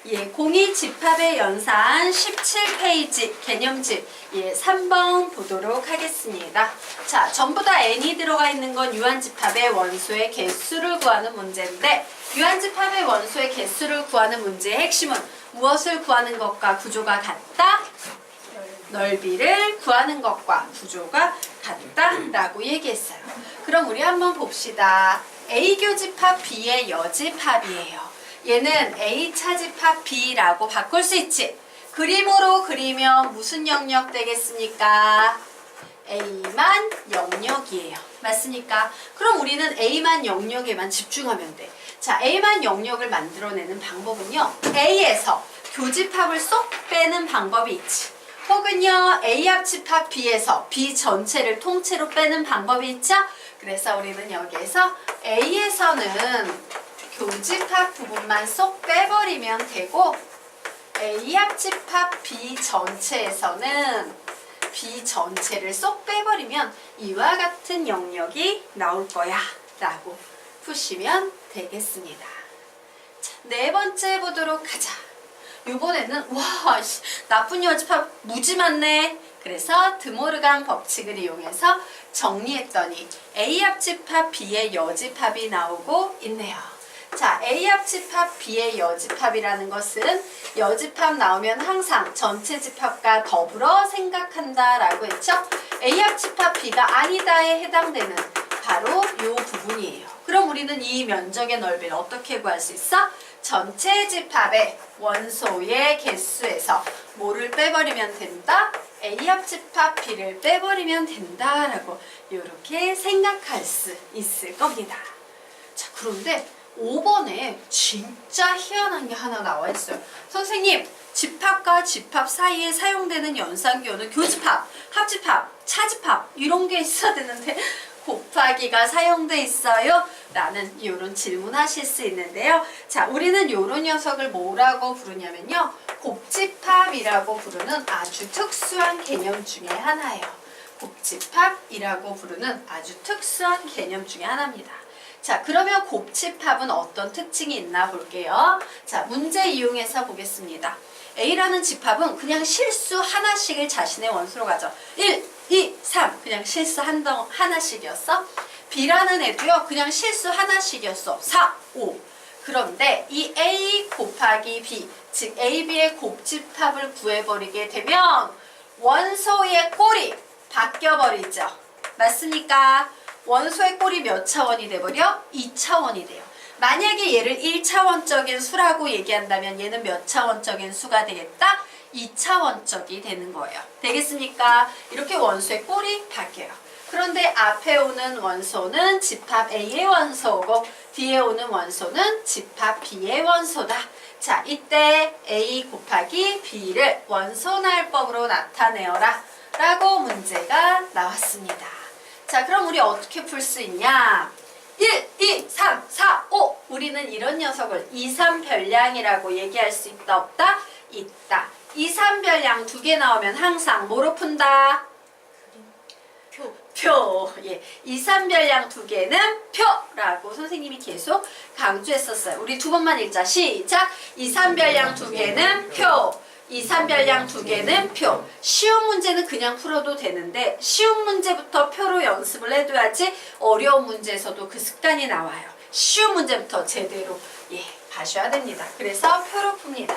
예, 공이집합의 연산 17페이지 개념집 3번 보도록 하겠습니다. 자, 전부 다 n이 들어가 있는 건 유한집합의 원소의 개수를 구하는 문제인데 유한집합의 원소의 개수를 구하는 문제의 핵심은 무엇을 구하는 것과 구조가 같다? 넓이를 구하는 것과 구조가 같다라고 얘기했어요. 그럼 우리 한번 봅시다. A교집합 B의 여집합이에요. 얘는 A차 집합 B라고 바꿀 수 있지. 그림으로 그리면 무슨 영역 되겠습니까? A만 영역이에요. 맞습니까? 그럼 우리는 A만 영역에만 집중하면 돼. 자, A만 영역을 만들어내는 방법은요. A에서 교집합을 쏙 빼는 방법이 있지. 혹은요. A 합집합 B에서 B 전체를 통째로 빼는 방법이 있죠. 그래서 우리는 여기에서 A에서는 교집합 부분만 쏙 빼버리면 되고 A 합집합 B 전체에서는 B 전체를 쏙 빼버리면 이와 같은 영역이 나올 거야 라고 푸시면 되겠습니다. 자, 네 번째 보도록 하자. 이번에는 와 나쁜 여집합 무지 많네. 그래서 드모르간 법칙을 이용해서 정리했더니 A 합집합 B의 여집합이 나오고 있네요. 자, A 합집합 B의 여집합이라는 것은 여집합 나오면 항상 전체 집합과 더불어 생각한다 라고 했죠. A 합집합 B가 아니다에 해당되는 바로 이 부분이에요. 그럼 우리는 이 면적의 넓이를 어떻게 구할 수 있어? 전체 집합의 원소의 개수에서 뭐를 빼버리면 된다? A 합집합 B를 빼버리면 된다라고 이렇게 생각할 수 있을 겁니다. 자, 그런데 5번에 진짜 희한한 게 하나 나와 있어요. 선생님, 집합과 집합 사이에 사용되는 연산기호는 교집합, 합집합, 차집합 이런 게 있어야 되는데 곱하기가 사용돼 있어요? 라는 이런 질문하실 수 있는데요. 자, 우리는 이런 녀석을 뭐라고 부르냐면요. 곱집합이라고 부르는 아주 특수한 개념 중에 하나예요. 곱집합이라고 부르는 아주 특수한 개념 중에 하나입니다. 자, 그러면 곱집합은 어떤 특징이 있나 볼게요. 자, 문제 이용해서 보겠습니다. A라는 집합은 그냥 실수 하나씩을 자신의 원소로 가져. 1, 2, 3 그냥 실수 하나씩이었어. B라는 애도요. 그냥 실수 하나씩이었어. 4, 5 그런데 이 A 곱하기 B 즉 A, B의 곱집합을 구해버리게 되면 원소의 꼴이 바뀌어버리죠. 맞습니까? 원소의 꼴이 몇 차원이 돼버려? 2차원이 돼요. 만약에 얘를 1차원적인 수라고 얘기한다면 얘는 몇 차원적인 수가 되겠다? 2차원적이 되는 거예요. 되겠습니까? 이렇게 원소의 꼴이 바뀌어요. 그런데 앞에 오는 원소는 집합 A의 원소고 뒤에 오는 원소는 집합 B의 원소다. 자, 이때 A 곱하기 B를 원소날법으로 나타내어라 라고 문제가 나왔습니다. 자, 그럼 우리 어떻게 풀 수 있냐? 1, 2, 3, 4, 5 우리는 이런 녀석을 2, 3별량이라고 얘기할 수 있다 없다? 있다. 2, 3별량 두 개 나오면 항상 뭐로 푼다? 표. 예. 2, 3별량 두 개는 표라고 선생님이 계속 강조했었어요. 우리 두 번만 읽자. 시작. 2, 3별량 두 개는 표. 2, 3별량 두 개는 표. 쉬운 문제는 그냥 풀어도 되는데 쉬운 문제부터 표로 연습을 해둬야지 어려운 문제에서도 그 습관이 나와요. 쉬운 문제부터 제대로 봐셔야 됩니다. 그래서 표로 풉니다.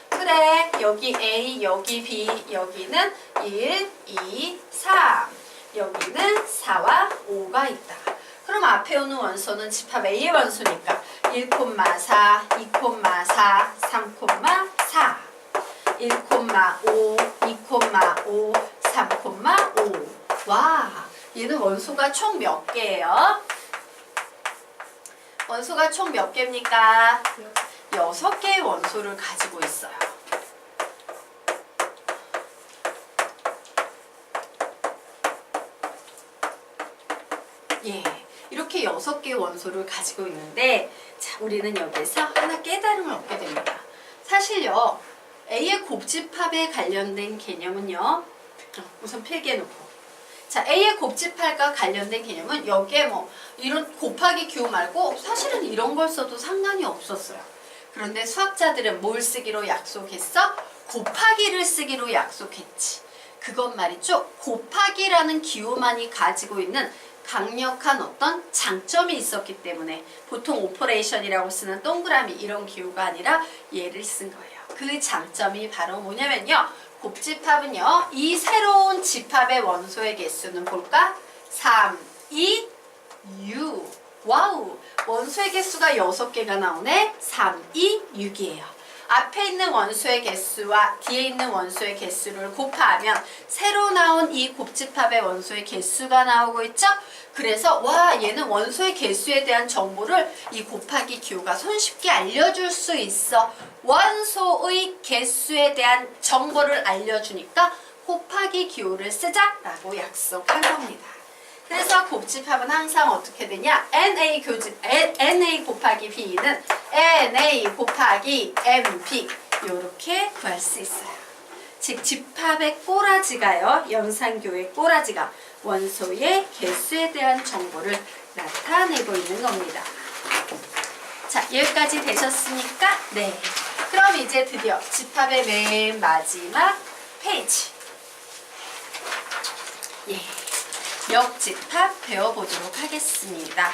그래, 여기 A, 여기 B, 여기는 1, 2, 3 여기는 4와 5가 있다. 그럼 앞에 오는 원소는 집합 A의 원소니까 1,4, 2,4, 3,4 1,5, 2,5, 3,5 와, 얘는 원소가 총 몇 개예요? 원소가 총 몇 개입니까? 6개의 원소를 가지고 있어요. 예, 이렇게 6개의 원소를 가지고 있는데 자, 우리는 여기서 하나 깨달음을 얻게 됩니다. 사실요, A의 곱집합에 관련된 개념은요. 우선 필기해놓고. 자, A의 곱집합과 관련된 개념은 여기에 뭐 이런 곱하기 기호 말고 사실은 이런 걸 써도 상관이 없었어요. 그런데 수학자들은 뭘 쓰기로 약속했어? 곱하기를 쓰기로 약속했지. 그건 말이죠. 곱하기라는 기호만이 가지고 있는 강력한 어떤 장점이 있었기 때문에 보통 오퍼레이션이라고 쓰는 동그라미 이런 기호가 아니라 얘를 쓴 거예요. 그 장점이 바로 뭐냐면요. 곱집합은요. 이 새로운 집합의 원소의 개수는 볼까? 3, 2, 6. 와우! 원소의 개수가 6개가 나오네. 3, 2, 6이에요. 앞에 있는 원소의 개수와 뒤에 있는 원소의 개수를 곱하면 새로 나온 이 곱집합의 원소의 개수가 나오고 있죠? 그래서 와, 얘는 원소의 개수에 대한 정보를 이 곱하기 기호가 손쉽게 알려줄 수 있어. 원소의 개수에 대한 정보를 알려주니까 곱하기 기호를 쓰자라고 약속한 겁니다. 그래서 곱집합은 항상 어떻게 되냐? NA 곱하기 B는 NA 곱하기 MB 이렇게 구할 수 있어요. 즉 집합의 꼬라지가요. 연산교의 꼬라지가 원소의 개수에 대한 정보를 나타내고 있는 겁니다. 자, 여기까지 되셨습니까? 네. 그럼 이제 드디어 집합의 맨 마지막 페이지. 예. 역집합 배워보도록 하겠습니다.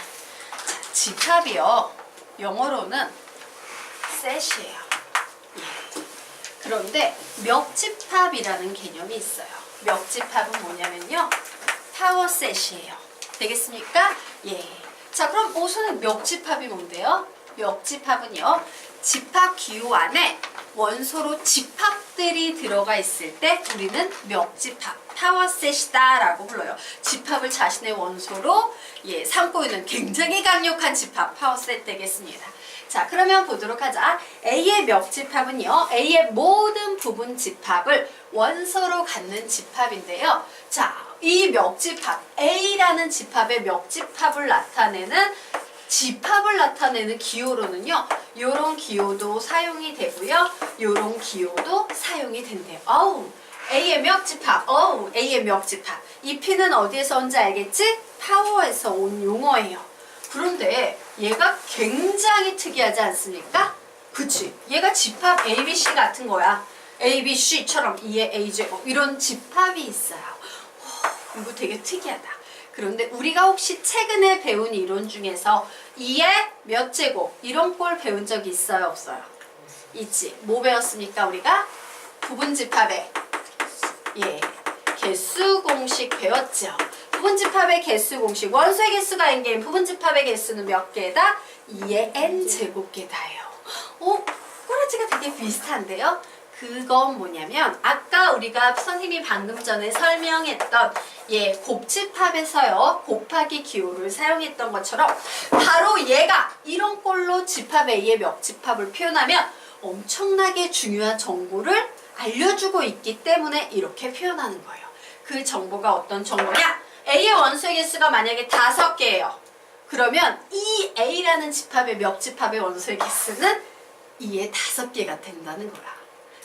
자, 집합이요. 영어로는 셋이에요. 예. 그런데 역집합이라는 개념이 있어요. 역집합은 뭐냐면요. 파워셋이에요. 되겠습니까? 예. 자, 그럼 우선은 역집합이 뭔데요? 역집합은요. 집합 기호 안에 원소로 집합들이 들어가 있을 때 우리는 역집합, 파워셋이다 라고 불러요. 집합을 자신의 원소로 삼고 있는 굉장히 강력한 집합, 파워셋 되겠습니다. 자, 그러면 보도록 하자. A의 역집합은요. A의 모든 부분 집합을 원소로 갖는 집합인데요. 자, 이 역집합, A라는 집합의 역집합을 나타내는 집합을 나타내는 기호로는요. 요런 기호도 사용이 되고요. 요런 기호도 사용이 된대요. 어우, A의 역집합. 어우, A의 역집합. 이 P는 어디에서 온지 알겠지? 파워에서 온 용어예요. 그런데 얘가 굉장히 특이하지 않습니까? 그치? 얘가 집합 ABC 같은 거야. ABC처럼 2의 A제곱 이런 집합이 있어요. 이거 되게 특이하다. 그런데 우리가 혹시 최근에 배운 이론 중에서 2의 몇 제곱 이런 꼴 배운 적이 있어요? 없어요? 있지. 뭐 배웠습니까? 우리가? 부분집합의 개수 공식 배웠죠. 부분집합의 개수 공식. 원소의 개수가 n개인 부분집합의 개수는 몇 개다? 2의 n제곱개다예요. 꼬라지가 되게 비슷한데요? 그건 뭐냐면 아까 우리가 선생님이 방금 전에 설명했던 곱집합에서요. 곱하기 기호를 사용했던 것처럼 바로 얘가 이런 꼴로 집합 A의 역집합을 표현하면 엄청나게 중요한 정보를 알려주고 있기 때문에 이렇게 표현하는 거예요. 그 정보가 어떤 정보냐? A의 원소의 개수가 만약에 5개예요. 그러면 이 A라는 집합의 역집합의 원소의 개수는 2의 5개가 된다는 거야.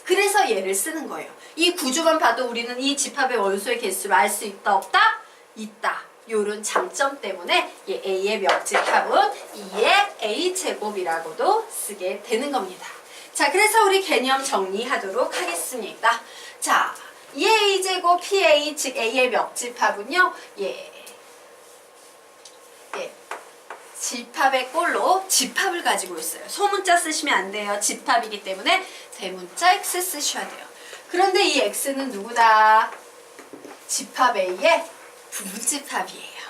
그래서 얘를 쓰는 거예요. 이 구조만 봐도 우리는 이 집합의 원소의 개수를 알 수 있다 없다? 있다. 요런 장점 때문에 A의 역집합은 2의 A제곱이라고도 쓰게 되는 겁니다. 자, 그래서 우리 개념 정리하도록 하겠습니다. 자, 2A제곱 PA 즉 A의 역집합은요. 집합의 꼴로 집합을 가지고 있어요. 소문자 쓰시면 안 돼요. 집합이기 때문에 대문자 X 쓰셔야 돼요. 그런데 이 X는 누구다? 집합 A의 부분집합이에요.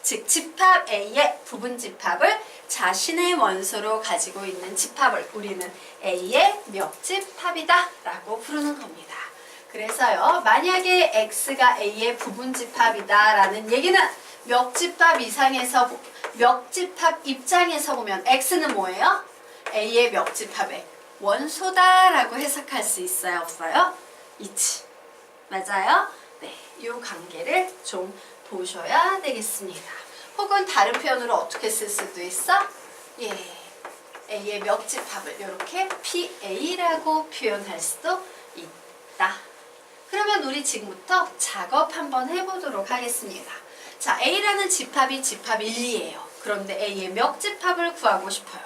즉 집합 A의 부분집합을 자신의 원소로 가지고 있는 집합을 우리는 A의 역집합이다 라고 부르는 겁니다. 그래서요. 만약에 X가 A의 부분집합이다 라는 얘기는 역집합 입장에서 보면 X는 뭐예요? A의 역집합의 원소다 라고 해석할 수 있어요? 없어요? 있지. 맞아요? 네, 이 관계를 좀 보셔야 되겠습니다. 혹은 다른 표현으로 어떻게 쓸 수도 있어? A의 역집합을 이렇게 PA라고 표현할 수도 있다. 그러면 우리 지금부터 작업 한번 해보도록 하겠습니다. 자, A라는 집합이 집합 1, 2예요. 그런데 A의 역집합을 구하고 싶어요.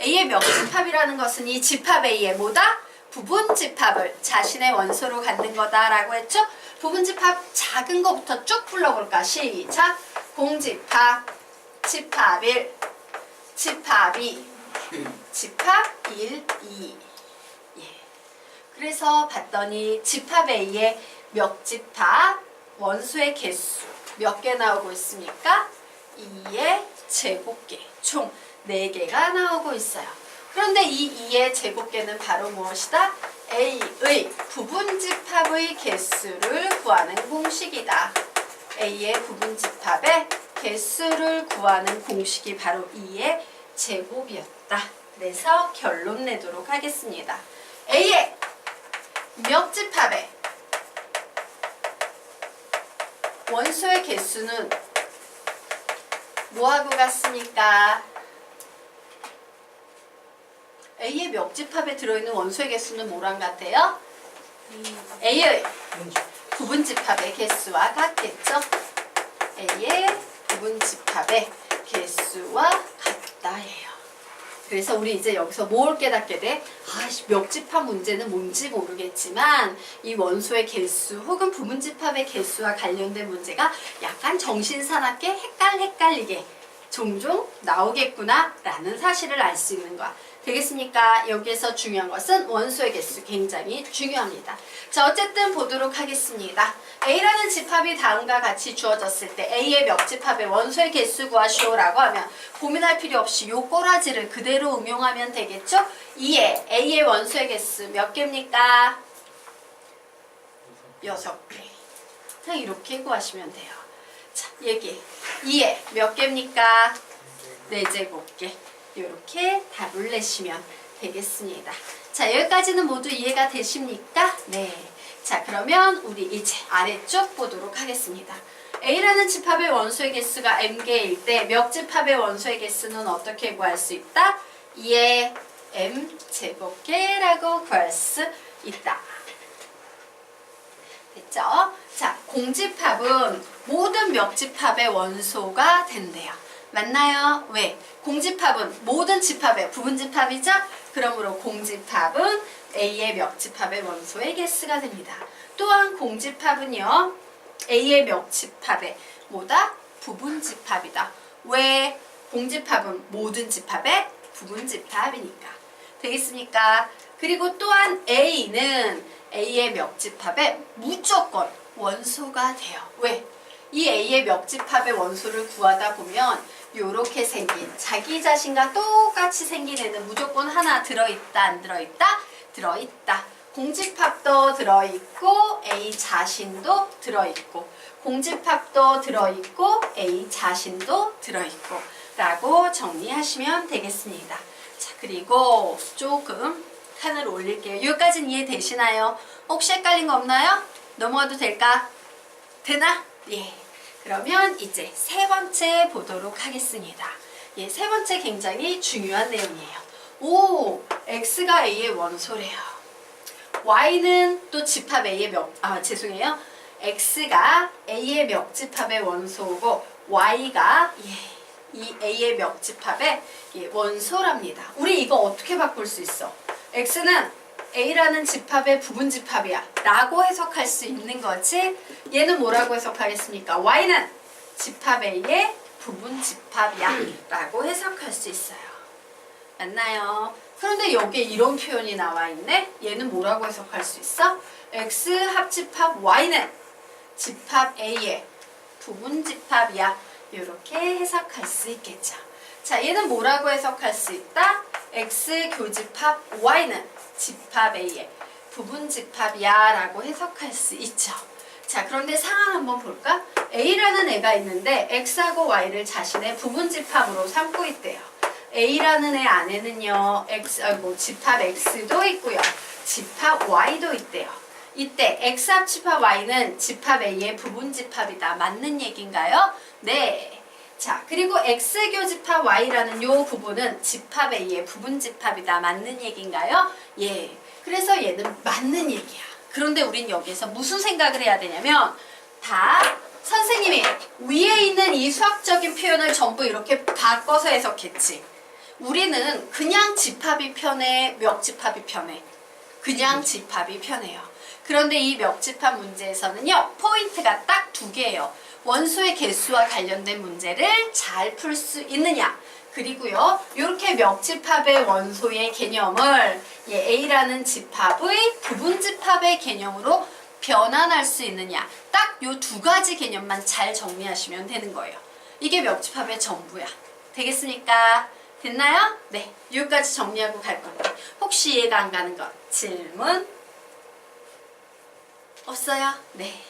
A의 멱집합이라는 것은 이 집합 A의 뭐다? 부분집합을 자신의 원소로 갖는 거다라고 했죠? 부분집합 작은 거부터 쭉 불러볼까? 시작! 공집합, 집합 1, 집합 2, 집합 1, 2. 예. 그래서 봤더니 집합 A의 멱집합 원소의 개수 몇 개 나오고 있습니까? 2의 제곱개, 총 4개가 나오고 있어요. 그런데 이 2의 제곱개는 바로 무엇이다? A의 부분집합의 개수를 구하는 공식이다. A의 부분집합의 개수를 구하는 공식이 바로 2의 제곱이었다. 그래서 결론 내도록 하겠습니다. A의 멱집합의 원소의 개수는 뭐하고 같습니까? A의 멱집합에 들어있는 원소의 개수는 뭐랑 같아요? A의 부분집합의 개수와 같겠죠? A의 부분집합의 개수와 같다예요. 그래서 우리 이제 여기서 뭘 깨닫게 돼? 멱집합 문제는 뭔지 모르겠지만 이 원소의 개수 혹은 부분집합의 개수와 관련된 문제가 약간 정신사납게 헷갈리게 종종 나오겠구나 라는 사실을 알 수 있는 거야. 되겠습니까? 여기에서 중요한 것은 원소의 개수 굉장히 중요합니다. 자, 어쨌든 보도록 하겠습니다. A라는 집합이 다음과 같이 주어졌을 때 A의 멱집합의 원소의 개수 구하시오라고 하면 고민할 필요 없이 요 꼬라지를 그대로 응용하면 되겠죠? 2의 A의 원소의 개수 몇 개입니까? 6개. 그냥 이렇게 구하시면 돼요. 자, 얘기. 2의 몇 개입니까? 4제곱개. 이렇게 답을 내시면 되겠습니다. 자, 여기까지는 모두 이해가 되십니까? 네. 자, 그러면 우리 이제 아래쪽 보도록 하겠습니다. A라는 집합의 원소의 개수가 m개일 때 멱집합의 원소의 개수는 어떻게 구할 수 있다? 2의 m제곱개라고 구할 수 있다. 됐죠? 자, 공집합은 모든 멱집합의 원소가 된대요. 맞나요? 왜? 공집합은 모든 집합의 부분집합이죠? 그러므로 공집합은 A의 멱집합의 원소의 개수가 됩니다. 또한 공집합은요, A의 멱집합의 뭐다? 부분집합이다. 왜? 공집합은 모든 집합의 부분집합이니까. 되겠습니까? 그리고 또한 A는 A의 멱집합의 무조건 원소가 돼요. 왜? 이 A의 멱집합의 원소를 구하다 보면 요렇게 생긴 자기 자신과 똑같이 생긴 애는 무조건 하나 들어있다 안 들어있다? 들어있다. 공집합도 들어있고 A 자신도 들어있고 공집합도 들어있고 A 자신도 들어있고 라고 정리하시면 되겠습니다. 자, 그리고 조금 칸을 올릴게요. 여기까지는 이해되시나요? 혹시 헷갈린 거 없나요? 넘어가도 될까? 되나? 예. 그러면 이제 세 번째 보도록 하겠습니다. 예, 세 번째 굉장히 중요한 내용이에요. 오, X가 A의 원소래요. Y는 또 집합 A의 죄송해요. X가 A의 멱집합의 원소고 Y가 이 A의 멱집합의 원소랍니다. 우리 이거 어떻게 바꿀 수 있어? X는 A라는 집합의 부분집합이야 라고 해석할 수 있는 거지. 얘는 뭐라고 해석하겠습니까? Y는 집합 A의 부분집합이야 라고 해석할 수 있어요. 맞나요? 그런데 여기에 이런 표현이 나와 있네. 얘는 뭐라고 해석할 수 있어? X 합집합 Y는 집합 A의 부분집합이야. 이렇게 해석할 수 있겠죠. 자, 얘는 뭐라고 해석할 수 있다? X 교집합 Y는 집합 A의 부분집합이야 라고 해석할 수 있죠. 자, 그런데 상황 한번 볼까? A라는 애가 있는데 X하고 Y를 자신의 부분집합으로 삼고 있대요. A라는 애 안에는요, 집합 X도 있고요. 집합 Y도 있대요. 이때 X 합집합 Y는 집합 A의 부분집합이다. 맞는 얘기인가요? 네. 자, 그리고 X교집합 Y라는 요 부분은 집합 A의 부분집합이다. 맞는 얘기인가요? 예. 그래서 얘는 맞는 얘기야. 그런데 우린 여기에서 무슨 생각을 해야 되냐면 선생님이 위에 있는 이 수학적인 표현을 전부 이렇게 바꿔서 해석했지. 우리는 그냥 집합이 편해, 멱집합이 편해? 그냥 집합이 편해요. 그런데 이 멱집합 문제에서는요, 포인트가 딱 두 개예요. 원소의 개수와 관련된 문제를 잘 풀 수 있느냐, 그리고요, 이렇게 멱집합의 원소의 개념을 A라는 집합의 부분집합의 개념으로 변환할 수 있느냐, 딱 요 두 가지 개념만 잘 정리하시면 되는 거예요. 이게 멱집합의 전부야. 되겠습니까? 됐나요? 네, 여기까지 정리하고 갈 건데 혹시 이해가 안 가는 것 질문 없어요? 네.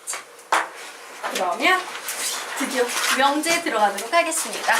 자, 그러면 드디어 명제에 들어가도록 하겠습니다.